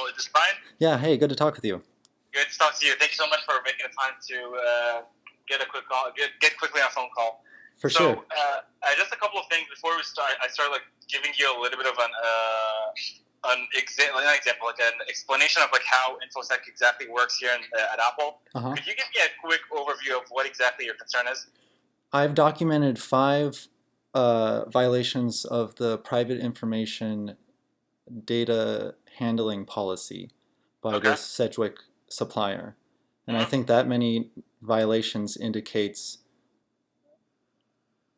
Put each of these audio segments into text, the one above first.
is this Brian? Yeah, hey, good to talk with you. Good to talk to you. Thank you so much for making the time to get a quick call, get quickly on a phone call. For sure. Just a couple of things before we start. I started like giving you a little bit of an explanation of like how InfoSec exactly works here at Apple. Uh-huh. Could you give me a quick overview of what exactly your concern is? I've documented 5 violations of the private information data handling policy by this Sedgwick supplier. And I think that many violations indicates,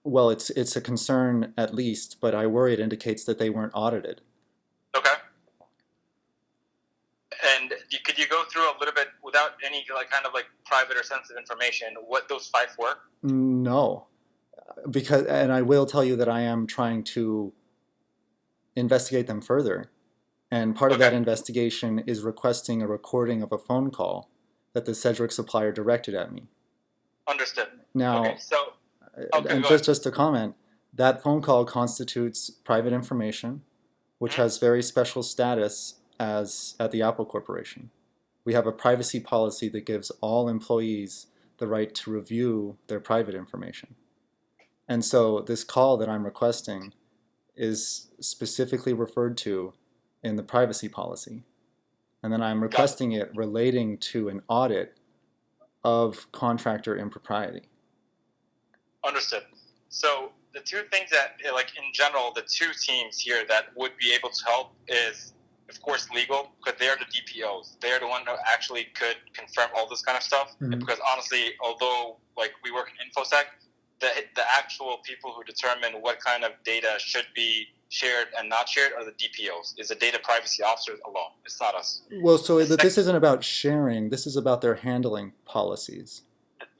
well, it's a concern at least, but I worry it indicates that they weren't audited. Okay. And could you go through a little bit without any private or sensitive information what those 5 were? No, and I will tell you that I am trying to investigate them further. And part of that investigation is requesting a recording of a phone call that the Sedgwick supplier directed at me. Understood. Now, just to comment, that phone call constitutes private information, which has very special status at the Apple Corporation. We have a privacy policy that gives all employees the right to review their private information. And so this call that I'm requesting is specifically referred to in the privacy policy. And then I'm requesting it relating to an audit of contractor impropriety. Understood. So the 2 things that, like in general, the 2 teams here that would be able to help is, of course, legal, because they are the DPOs. They're the one who actually could confirm all this kind of stuff. Mm-hmm. Because honestly, although like we work in InfoSec, the actual people who determine what kind of data should be shared and not shared are the DPOs. Is the data privacy officers alone. It's not us. Well, so this isn't about sharing. This is about their handling policies.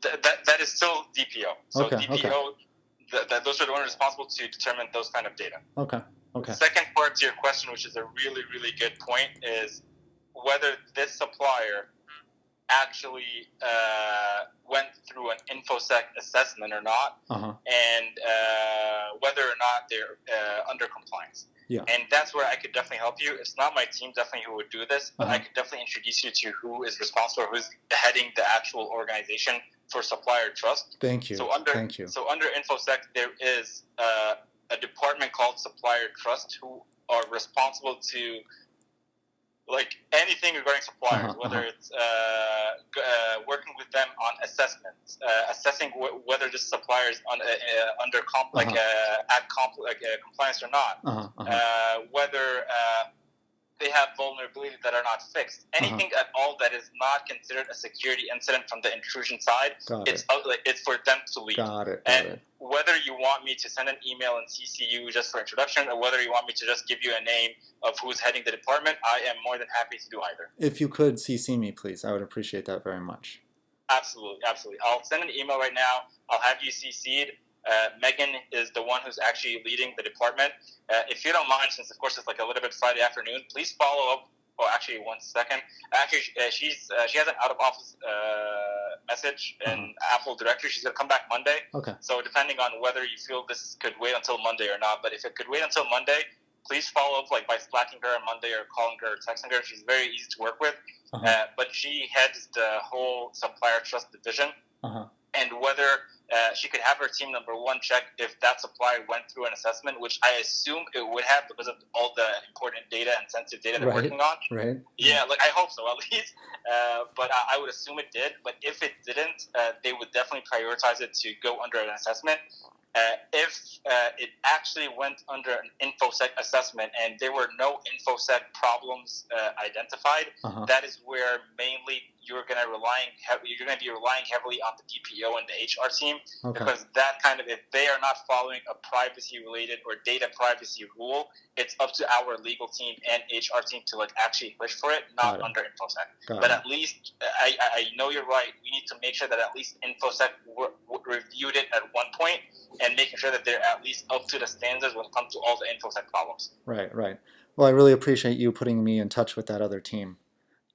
That is still DPO. So DPO, those are the ones responsible to determine those kind of data. Okay. The second part to your question, which is a really, really good point, is whether this supplier actually went through an InfoSec assessment or not, and whether or not they're under compliance. Yeah. And that's where I could definitely help you. It's not my team definitely who would do this, but I could definitely introduce you to who is responsible, who's heading the actual organization for supplier trust. Thank you. Thank you. So under InfoSec, there is a department called Supplier Trust who are responsible to like anything regarding suppliers, whether it's working with them on assessments, assessing whether this supplier is under compliance or not, whether they have vulnerabilities that are not fixed. Anything at all that is not considered a security incident from the intrusion side, it's for them to lead. Got it. Whether you want me to send an email and CC you just for introduction, or whether you want me to just give you a name of who's heading the department, I am more than happy to do either. If you could CC me, please, I would appreciate that very much. Absolutely. I'll send an email right now. I'll have you CC'd. Megan is the one who's actually leading the department. If you don't mind, since of course it's like a little bit Friday afternoon, please follow up. Oh, actually, 1 second. Actually, she has an out of office message in Apple directory. She's gonna come back Monday. Okay. So depending on whether you feel this could wait until Monday or not, but if it could wait until Monday, please follow up like by slacking her on Monday or calling her or texting her. She's very easy to work with. But she heads the whole supplier trust division. And whether she could have her team number 1 check if that supplier went through an assessment, which I assume it would have because of all the important data and sensitive data they're working on. Right. Yeah, like I hope so at least. But I would assume it did. But if it didn't, they would definitely prioritize it to go under an assessment. If it actually went under an InfoSec assessment and there were no InfoSec problems identified, that is where mainly you're going to be relying heavily on the DPO and the HR team, because that kind of, if they are not following a privacy related or data privacy rule, it's up to our legal team and HR team to like actually push for it, not under InfoSec. But at least I know you're right. We need to make sure that at least InfoSec reviewed it at one point and making sure that they're at least up to the standards when it comes to all the InfoSec problems. Right. Well, I really appreciate you putting me in touch with that other team.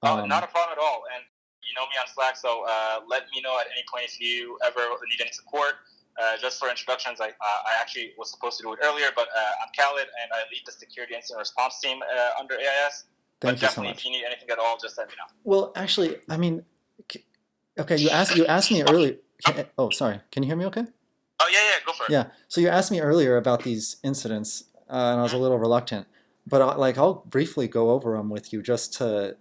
Not a problem at all. And you know me on Slack, so let me know at any point if you ever need any support. Just for introductions, I actually was supposed to do it earlier, but I'm Khaled, and I lead the security incident response team under AIS. Thank you so definitely, much. if you need anything at all, just let me know. Well, actually, I mean, okay, you asked me earlier. Oh, sorry. Can you hear me okay? Oh, yeah, go for it. Yeah. So you asked me earlier about these incidents, and I was a little reluctant. But I'll briefly go over them with you just to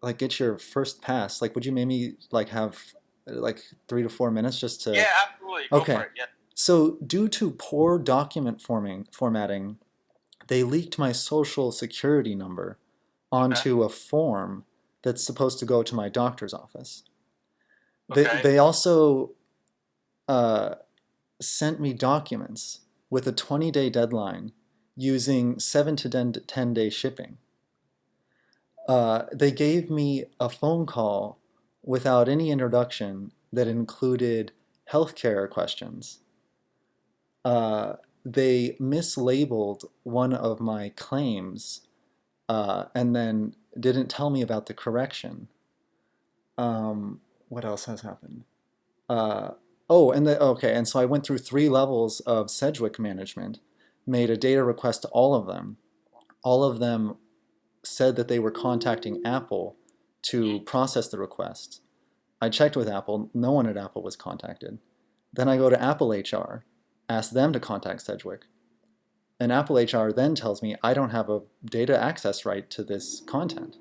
like get your first pass. Like, would you maybe like have like 3 to 4 minutes just to? Yeah, absolutely. Go Okay. for it. Yeah. So due to poor document formatting, they leaked my social security number onto a form that's supposed to go to my doctor's office. They also sent me documents with a 20-day deadline using 7 to 10-day shipping. They gave me a phone call without any introduction that included healthcare questions. They mislabeled one of my claims and then didn't tell me about the correction. What else has happened? And so I went through 3 levels of Sedgwick management, made a data request to all of them. All of them said that they were contacting Apple to process the request. I checked with Apple, no one at Apple was contacted. Then I go to Apple HR, ask them to contact Sedgwick. And Apple HR then tells me I don't have a data access right to this content.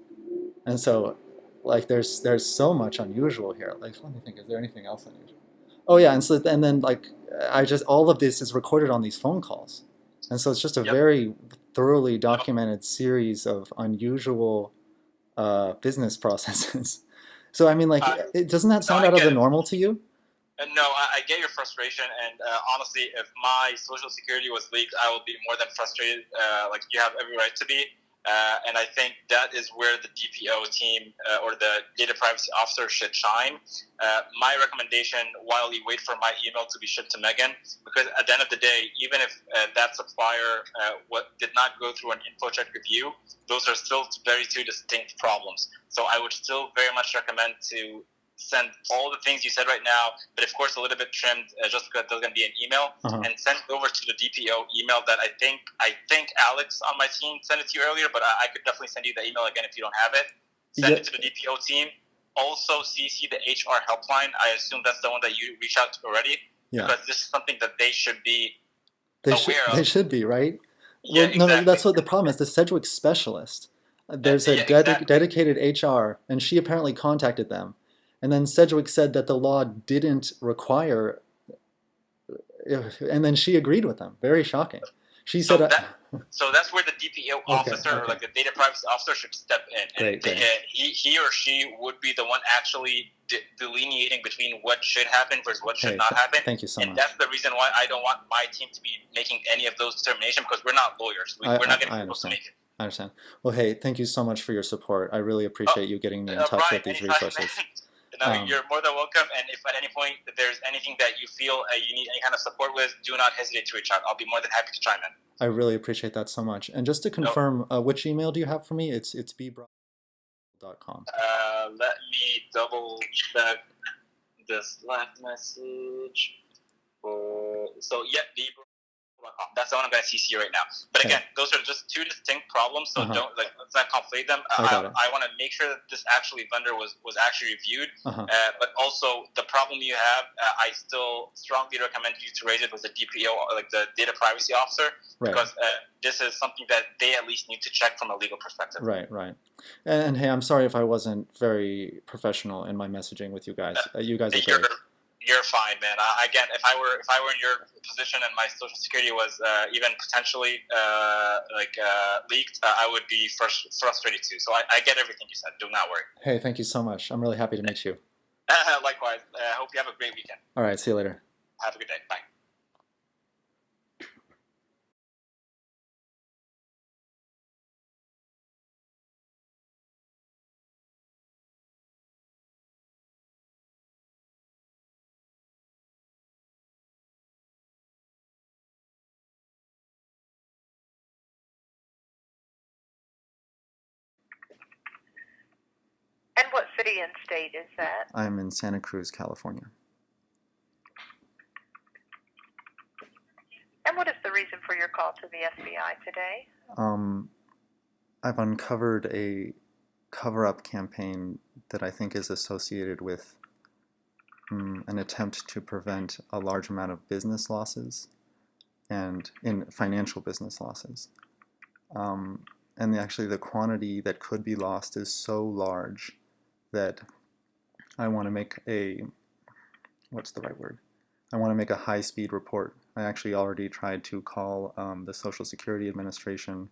And so, like, there's so much unusual here. Like, let me think, is there anything else unusual? Oh yeah, and then like all of this is recorded on these phone calls, and so it's just a very thoroughly documented series of unusual business processes. So I mean, like, doesn't that sound out of the normal to you? No, I get your frustration, and honestly, if my social security was leaked, I would be more than frustrated. Like, you have every right to be. And I think that is where the DPO team or the data privacy officer should shine. My recommendation, while you wait for my email to be shipped to Megan, because at the end of the day, even if that supplier did not go through an info check review, those are still very two distinct problems. So I would still very much recommend to send all the things you said right now, but of course a little bit trimmed, just because there's going to be an email, and send it over to the DPO email that I think Alex on my team sent it to you earlier, but I could definitely send you the email again if you don't have it. Send it to the DPO team. Also CC the HR helpline. I assume that's the one that you reached out to already, because this is something that they should be aware of. They should be, right? Yeah, well, no, that's what the problem is. The Sedgwick specialist. There's a dedicated HR, and she apparently contacted them. And then Sedgwick said that the law didn't require, and then she agreed with them. Very shocking. She said, so that's where the DPO officer, like the data privacy officer, should step in. And he or she would be the one actually delineating between what should happen versus what should not happen. Thank you so much. And that's the reason why I don't want my team to be making any of those determinations, because we're not lawyers. We're not going to be able to make it. I understand. Well, hey, thank you so much for your support. I really appreciate you getting me in touch with these resources. No, you're more than welcome. And if at any point there's anything that you feel you need any kind of support with, do not hesitate to reach out. I'll be more than happy to chime in. I really appreciate that so much. And just to confirm, which email do you have for me? It's bbrown.com. Let me double check this last message. So yeah, bbrown.com. That's the one I'm going to CC right now. But again, those are just 2 distinct problems, so let's not conflate them. I want to make sure that this actually vendor was actually reviewed. But also, the problem you have, I still strongly recommend you to raise it with the DPO, like the data privacy officer, because this is something that they at least need to check from a legal perspective. Right. And hey, I'm sorry if I wasn't very professional in my messaging with you guys. You guys are great. You're fine, man. Again, if I were in your position and my social security was even potentially leaked, I would be frustrated too. So I get everything you said. Do not worry. Hey, thank you so much. I'm really happy to meet you. Likewise. I hope you have a great weekend. All right. See you later. Have a good day. Bye. And what city and state is that? I'm in Santa Cruz, California. And what is the reason for your call to the FBI today? I've uncovered a cover-up campaign that I think is associated with an attempt to prevent a large amount of business losses and in financial business losses. And actually the quantity that could be lost is so large that I want to make a, what's the right word? I want to make a high-speed report. I actually already tried to call the Social Security Administration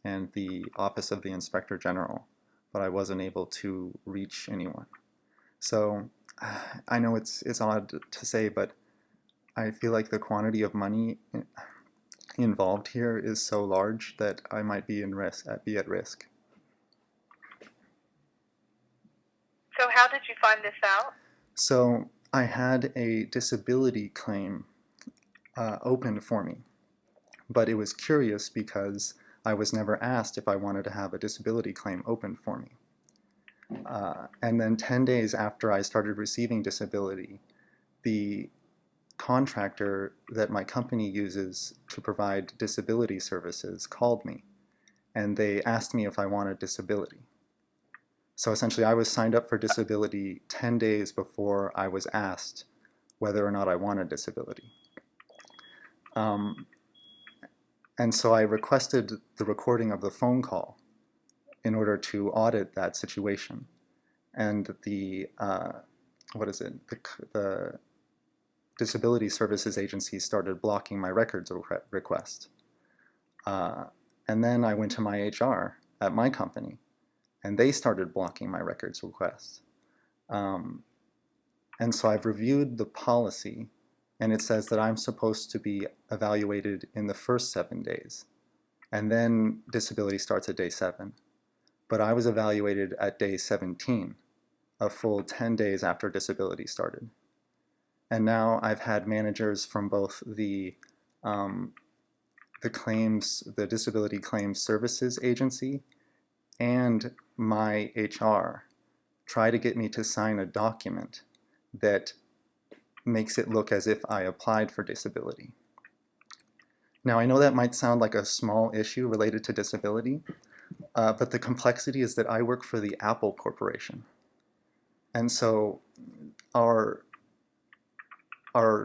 and the Office of the Inspector General, but I wasn't able to reach anyone. So I know it's odd to say, but I feel like the quantity of money involved here is so large that I might be at risk. So how did you find this out? So I had a disability claim open for me, but it was curious because I was never asked if I wanted to have a disability claim open for me. And then 10 days after I started receiving disability, the contractor that my company uses to provide disability services called me, and they asked me if I wanted disability. So essentially I was signed up for disability 10 days before I was asked whether or not I wanted disability. And so I requested the recording of the phone call in order to audit that situation. And the, the Disability Services Agency started blocking my records request. And then I went to my HR at my company, and they started blocking my records request. And so I've reviewed the policy, and it says that I'm supposed to be evaluated in the first 7 days, and then disability starts at day 7. But I was evaluated at day 17, a full 10 days after disability started. And now I've had managers from both the Disability Claims Services Agency and my HR try to get me to sign a document that makes it look as if I applied for disability. Now, I know that might sound like a small issue related to disability, but the complexity is that I work for the Apple Corporation. And so our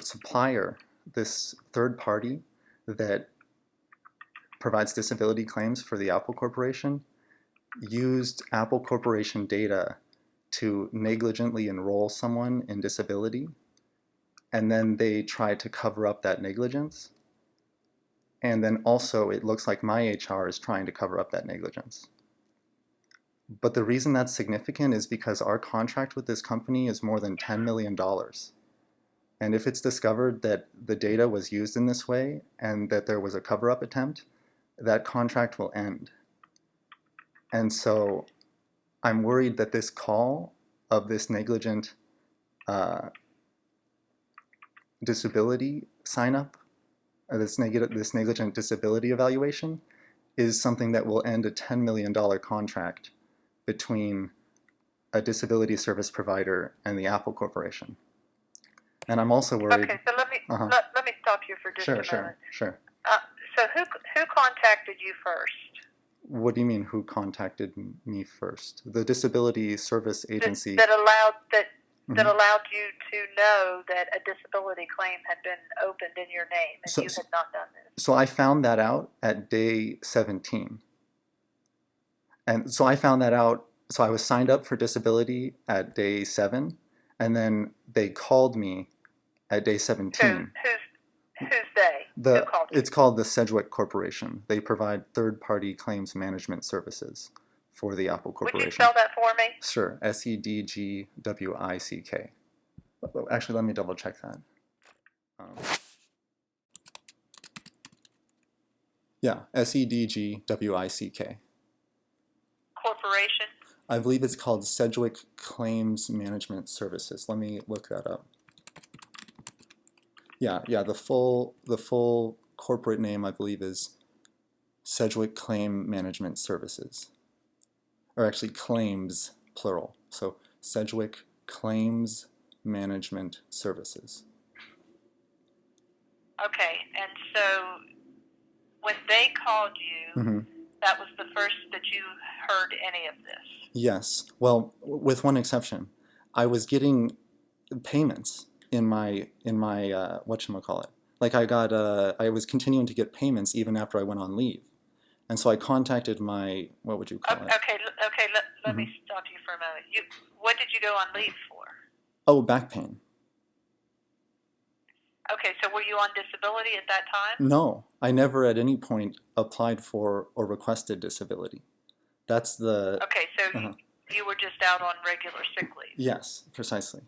supplier, this third party that provides disability claims for the Apple Corporation, used Apple Corporation data to negligently enroll someone in disability, and then they tried to cover up that negligence. And then also it looks like my HR is trying to cover up that negligence. But the reason that's significant is because our contract with this company is more than $10 million. And if it's discovered that the data was used in this way and that there was a cover-up attempt, that contract will end. And so I'm worried that this call of this negligent disability sign-up, this negligent disability evaluation, is something that will end a $10 million contract between a disability service provider and the Apple Corporation. And I'm also worried. Okay, so let me stop you for just a moment. Sure. So who contacted you first? What do you mean, who contacted me first? The Disability Service Agency. That allowed you to know that a disability claim had been opened in your name, and you had not done this. So I found that out at day 17. And so I found that out, so I was signed up for disability at day 7, and then they called me at day 17. Who's they? Who called you? It's called the Sedgwicked Corporation. They provide third-party claims management services for the Apple Corporation. Would you spell that for me? Sure. Sedgwick. Actually, let me double check that. Yeah, Sedgwick. Corporation? I believe it's called Sedgwick Claims Management Services. Let me look that up. Yeah, the full corporate name, I believe, is Sedgwick Claim Management Services. Or actually, claims, plural. So Sedgwick Claims Management Services. Okay, and so when they called you, That was the first that you heard any of this? Yes. Well, with one exception. I was getting payments in my whatchamacallit. Like I was continuing to get payments even after I went on leave. And so I contacted my, what would you call it? Okay, let me stop you for a moment. What did you go on leave for? Oh, back pain. Okay, so were you on disability at that time? No, I never at any point applied for or requested disability. That's the... Okay, so you were just out on regular sick leave? Yes, precisely.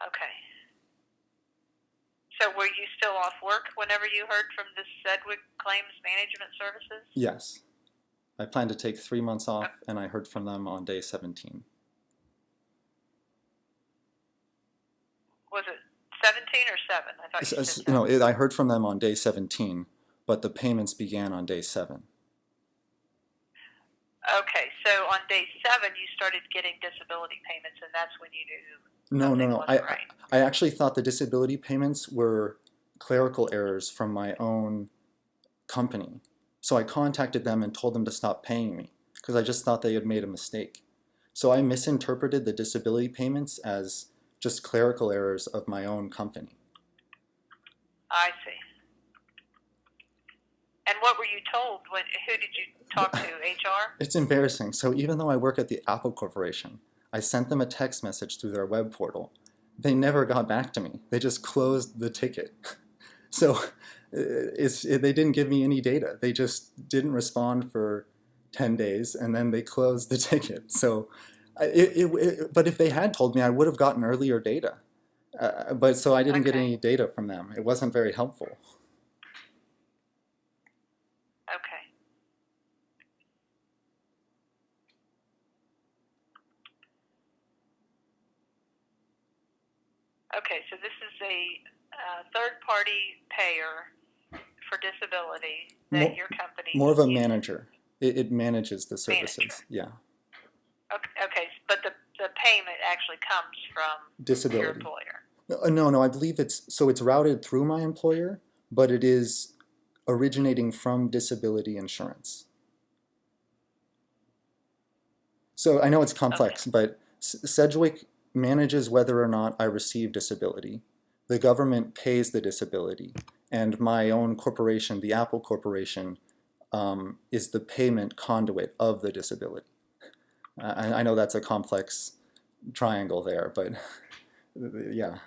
Okay. So were you still off work whenever you heard from the Sedgwicked Claims Management Services? Yes. I planned to take 3 months off, and I heard from them on day 17. Was it 17 or 7? I thought you said 7. No, I heard from them on day 17, but the payments began on day 7. Okay, so on day 7 you started getting disability payments, and that's when you knew No. wasn't right. I actually thought the disability payments were clerical errors from my own company. So I contacted them and told them to stop paying me because I just thought they had made a mistake. So I misinterpreted the disability payments as just clerical errors of my own company. I see. And what were you told? Who did you talk to, HR? It's embarrassing. So even though I work at the Apple Corporation, I sent them a text message through their web portal. They never got back to me. They just closed the ticket. So they didn't give me any data. They just didn't respond for 10 days, and then they closed the ticket. So, but if they had told me, I would have gotten earlier data. But so I didn't get any data from them. It wasn't very helpful. Okay. Okay, so this is a third-party payer for disability that your company... More of a manager. It manages the services. Manager. Yeah. Okay, but the payment actually comes from Disability. your employer. No, I believe it's routed through my employer, but it is originating from disability insurance. So I know it's complex, but Sedgwick manages whether or not I receive disability. The government pays the disability, and my own corporation, the Apple Corporation, is the payment conduit of the disability. I know that's a complex triangle there, but yeah.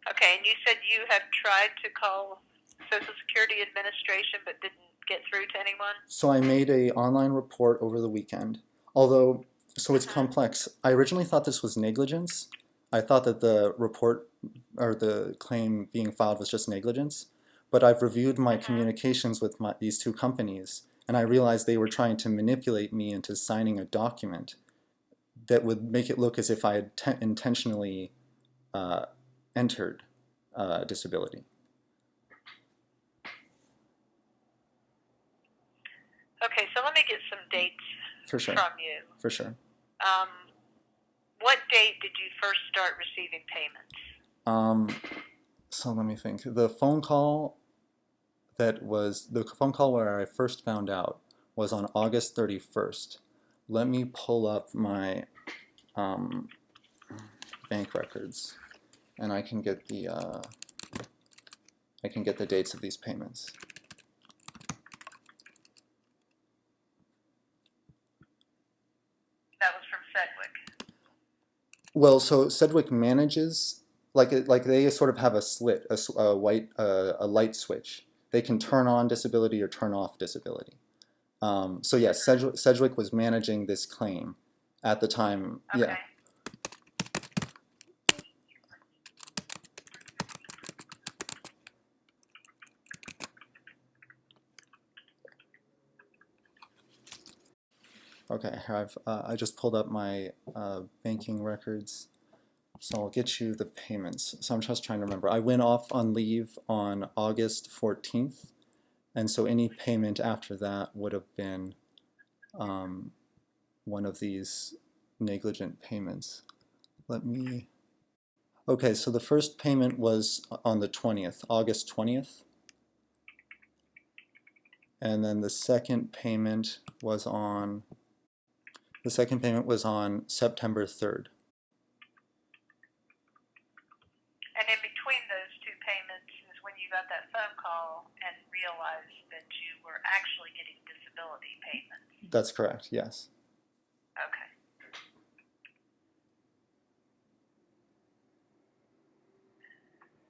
Okay, and you said you have tried to call Social Security Administration but didn't get through to anyone? So I made an online report over the weekend, although, so it's complex. I originally thought this was negligence. I thought that the report or the claim being filed was just negligence, but I've reviewed my communications with these two companies, and I realized they were trying to manipulate me into signing a document that would make it look as if I had intentionally entered disability. Okay, so let me get some dates from you. For sure. What date did you first start receiving payments? So let me think. The phone call where I first found out was on August 31st. Let me pull up my bank records, and I can get the dates of these payments. That was from Sedgwick. Well, so Sedgwick manages, like they sort of have a slit, a light switch. They can turn on disability or turn off disability. So yes, Sedgwick was managing this claim at the time. Okay. Yeah. Okay, here I just pulled up my banking records, so I'll get you the payments. So I'm just trying to remember. I went off on leave on August 14th, and so any payment after that would have been one of these negligent payments. Okay, so the first payment was on the 20th, August 20th. And then the second payment was on September 3rd. And in between those two payments is when you got that phone call and realized that you were actually getting disability payments. That's correct, yes. Okay.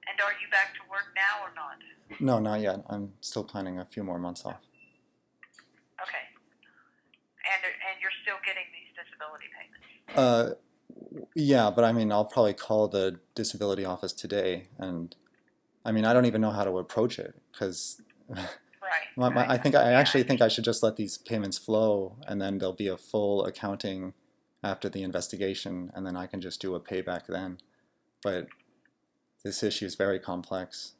And are you back to work now or not? No, not yet. I'm still planning a few more months off. Okay. And you're still getting these disability payments? Yeah, but I mean, I'll probably call the disability office today, and I mean, I don't even know how to approach it, because I actually think I should just let these payments flow, and then there'll be a full accounting after the investigation, and then I can just do a payback then. But this issue is very complex.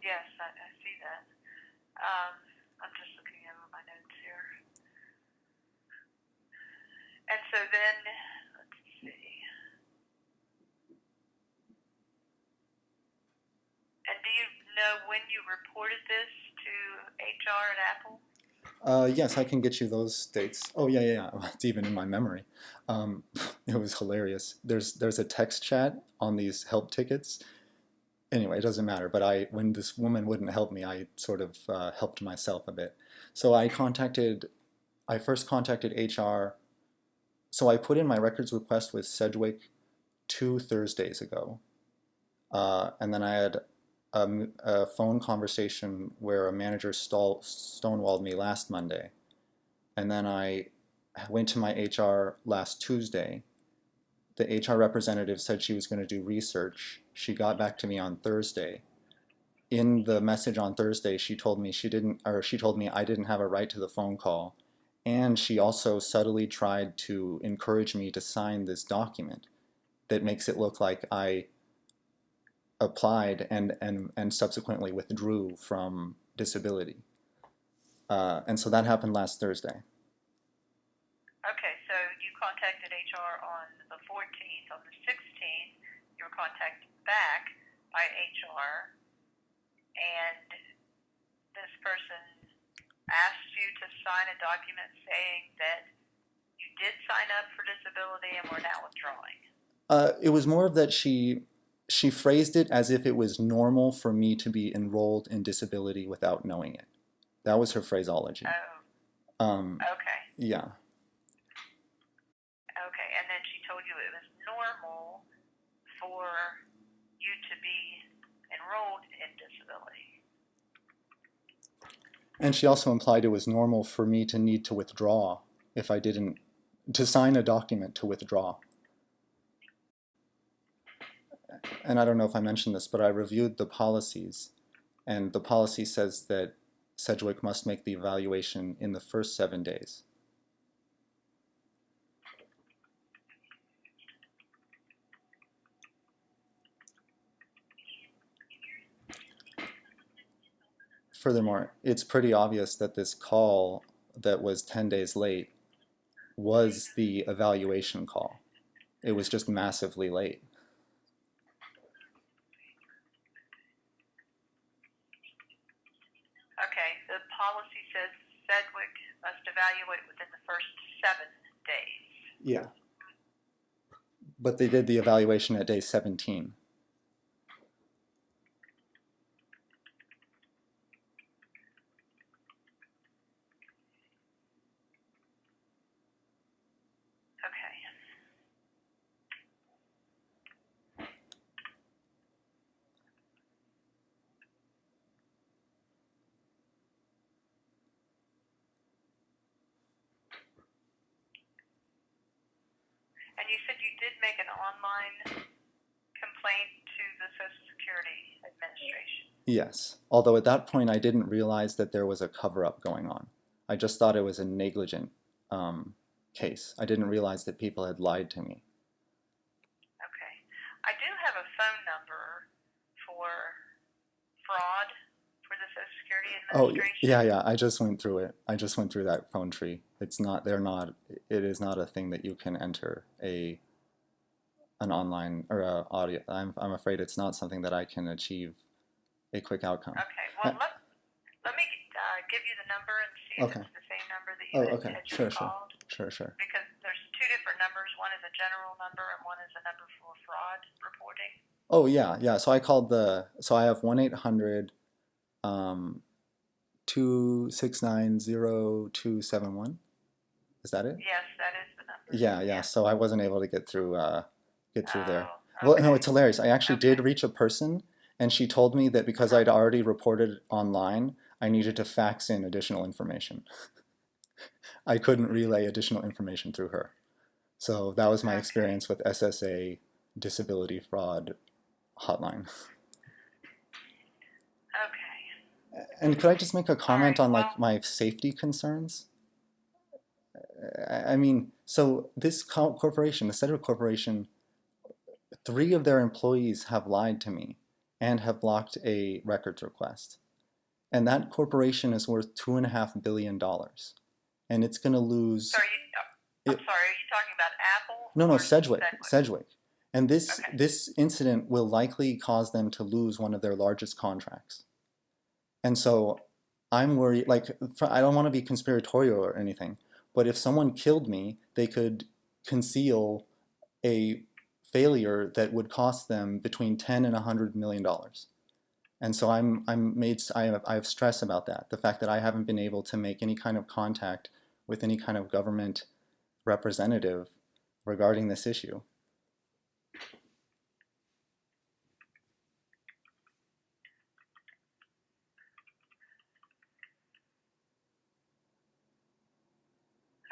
Yes, I see that. I'm just looking over my notes here. And so then, let's see. And do you know when you reported this to HR at Apple? Yes, I can get you those dates. Oh, yeah. It's even in my memory. It was hilarious. There's a text chat on these help tickets. Anyway, it doesn't matter. But when this woman wouldn't help me, I sort of helped myself a bit. So I first contacted HR. So I put in my records request with Sedgwicked 2 Thursdays ago. And then I had a phone conversation where a manager stonewalled me last Monday. And then I went to my HR last Tuesday. The HR representative said she was going to do research. She got back to me on Thursday. In the message on Thursday, she told me I didn't have a right to the phone call. And she also subtly tried to encourage me to sign this document that makes it look like I applied and subsequently withdrew from disability. And so that happened last Thursday. Okay, so you contacted HR on the 14th. On the 16th, you were contacted back by HR, and this person asked you to sign a document saying that you did sign up for disability and were now withdrawing. It was more of that she phrased it as if it was normal for me to be enrolled in disability without knowing it. That was her phraseology. Oh. Okay. Yeah. Okay, and then she told you it was normal for you to be enrolled in disability. And she also implied it was normal for me to need to withdraw to sign a document to withdraw. And I don't know if I mentioned this, but I reviewed the policies, and the policy says that Sedgwick must make the evaluation in the first 7 days. Furthermore, it's pretty obvious that this call that was 10 days late was the evaluation call. It was just massively late. Okay, the policy says Sedgwick must evaluate within the first 7 days. Yeah. But they did the evaluation at day 17. And you said you did make an online complaint to the Social Security Administration. Yes, although at that point I didn't realize that there was a cover-up going on. I just thought it was a negligent case. I didn't realize that people had lied to me. Okay. I do have a phone number for fraud for the Social Security Administration. Oh, yeah, I just went through it. I just went through that phone tree. It is not a thing that you can enter an online or a audio. I'm afraid it's not something that I can achieve a quick outcome. Okay, well, let me give you the number and see if Okay. it's the same number that you Oh, had, okay. had just Sure. called. Sure. Because there's two different numbers. One is a general number and one is a number for fraud reporting. Oh, yeah. So I called so I have 1-800 269-0271. Is that it? Yes, that is the number. Yeah. So I wasn't able to get through there. Oh, Well, okay. no, it's hilarious. I actually Okay. did reach a person, and she told me that because I'd already reported online, I needed to fax in additional information. I couldn't relay additional information through her. So that was my experience with SSA disability fraud hotline. Okay. And could I just make a comment on well, my safety concerns? I mean, so this corporation, the Sedgwicked Corporation, 3 of their employees have lied to me and have blocked a records request. And that corporation is worth $2.5 billion. And it's going to lose... I'm sorry, are you talking about Apple? No, Sedgwick. And this incident will likely cause them to lose one of their largest contracts. And so I'm worried, I don't want to be conspiratorial or anything, but if someone killed me, they could conceal a failure that would cost them between $10 and $100 million. And so I have stress about that. The fact that I haven't been able to make any kind of contact with any kind of government representative regarding this issue.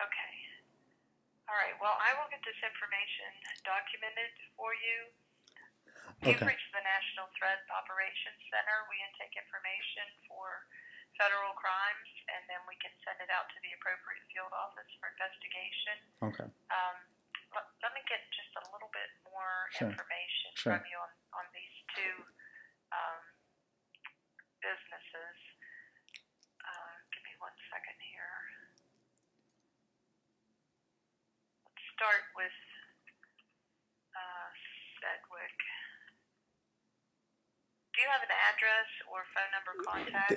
Okay. All right. Well, I will get this information documented for you. You've reached the National Threat Operations Center. We intake information for federal crimes, and then we can send it out to the appropriate field office for investigation. Okay. Let me get just a little bit more information from you on these two businesses. Give me 1 second here. Let's start with Sedgwick. Do you have an address or phone number contact?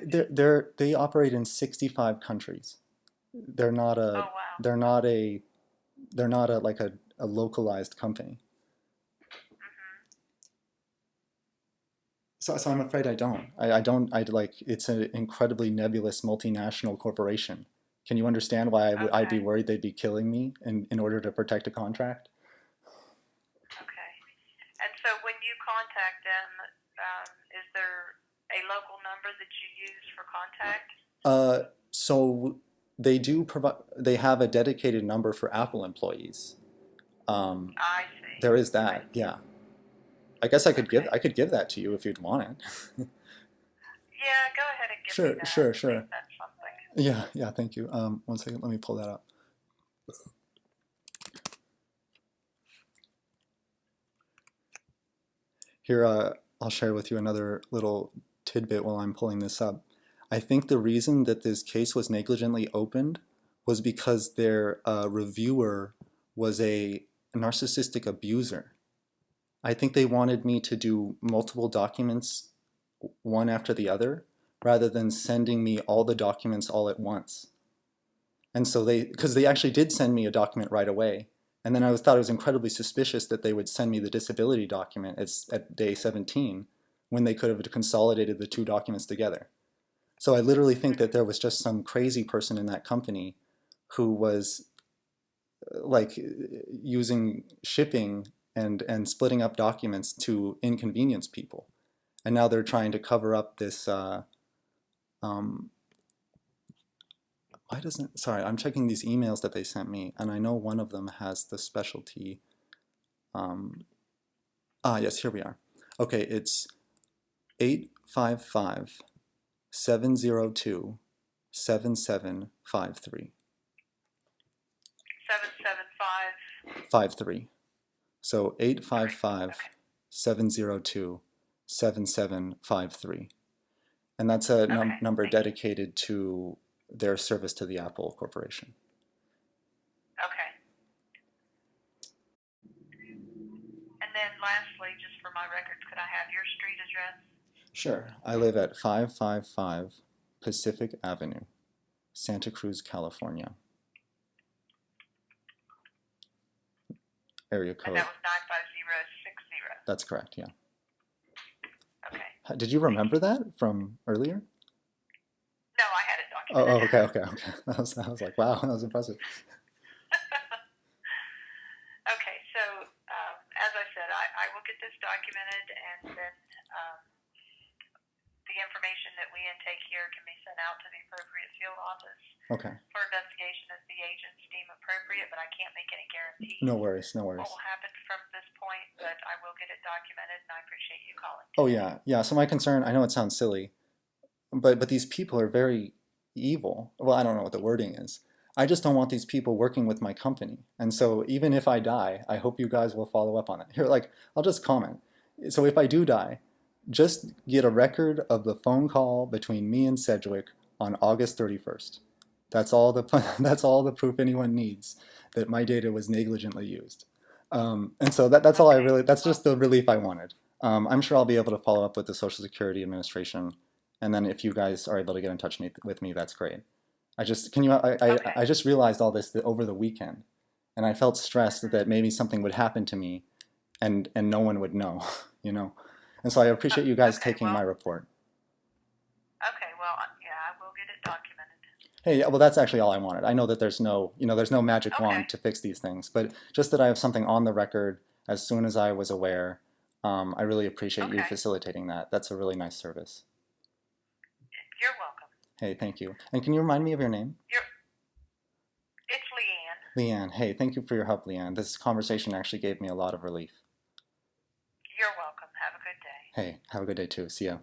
They operate in 65 countries. They're not a. Oh, wow. They're not a localized company. Mm-hmm. So I'm afraid I don't. It's an incredibly nebulous multinational corporation. Can you understand why I'd be worried they'd be killing me in order to protect a contract? Okay. And so when you contact them, is there a local number that you use for contact? So they do provide. They have a dedicated number for Apple employees. I see. There is that. Yeah. I guess I could give that to you if you'd want it. Yeah, go ahead and give me that. Sure. That's something. Yeah. Thank you. 1 second. Let me pull that up. Here, I'll share with you another little tidbit while I'm pulling this up. I think the reason that this case was negligently opened was because their reviewer was a narcissistic abuser. I think they wanted me to do multiple documents one after the other rather than sending me all the documents all at once. And so because they actually did send me a document right away. And then I thought it was incredibly suspicious that they would send me the disability document at day 17 when they could have consolidated the 2 documents together. So I literally think that there was just some crazy person in that company who was using shipping and splitting up documents to inconvenience people. And now they're trying to cover up this, sorry, I'm checking these emails that they sent me, and I know one of them has the specialty, yes, here we are. Okay, it's 855-702-7753. 775. 53. So 855-702-7753. And that's a number dedicated to their service to the Apple Corporation. Okay. And then lastly, just for my records, could I have your street address? Sure. I live at 555 Pacific Avenue, Santa Cruz, California. Area code. And that was 95060. That's correct, yeah. Okay. Did you remember that from earlier? No, I had it documented. Okay. I was like, wow, that was impressive. Okay, so as I said, I will get this documented, and then the information that we intake here can be sent out to the appropriate field office for investigation as the agents deem appropriate, but I can't make any guarantees. No worries. What will happen from this point, but I will get it documented, and I appreciate you calling. Oh, yeah. So my concern, I know it sounds silly, but these people are very evil. Well, I don't know what the wording is. I just don't want these people working with my company. And so even if I die, I hope you guys will follow up on it. Here, I'll just comment. So if I do die, just get a record of the phone call between me and Sedgwick on August 31st. That's all the proof anyone needs that my data was negligently used. And so that's all that's just the relief I wanted. I'm sure I'll be able to follow up with the Social Security Administration. And then if you guys are able to get in touch with me, that's great. I just realized all this over the weekend, and I felt stressed that maybe something would happen to me and no one would know, you know. And so I appreciate you guys taking my report. Okay, well, yeah, I will get it documented. Hey, well, that's actually all I wanted. I know that there's no magic wand to fix these things, but just that I have something on the record as soon as I was aware. I really appreciate you facilitating that. That's a really nice service. You're welcome. Hey, thank you. And can you remind me of your name? It's Leanne. Leanne. Hey, thank you for your help, Leanne. This conversation actually gave me a lot of relief. You're welcome. Have a good day. Hey, have a good day too. See ya.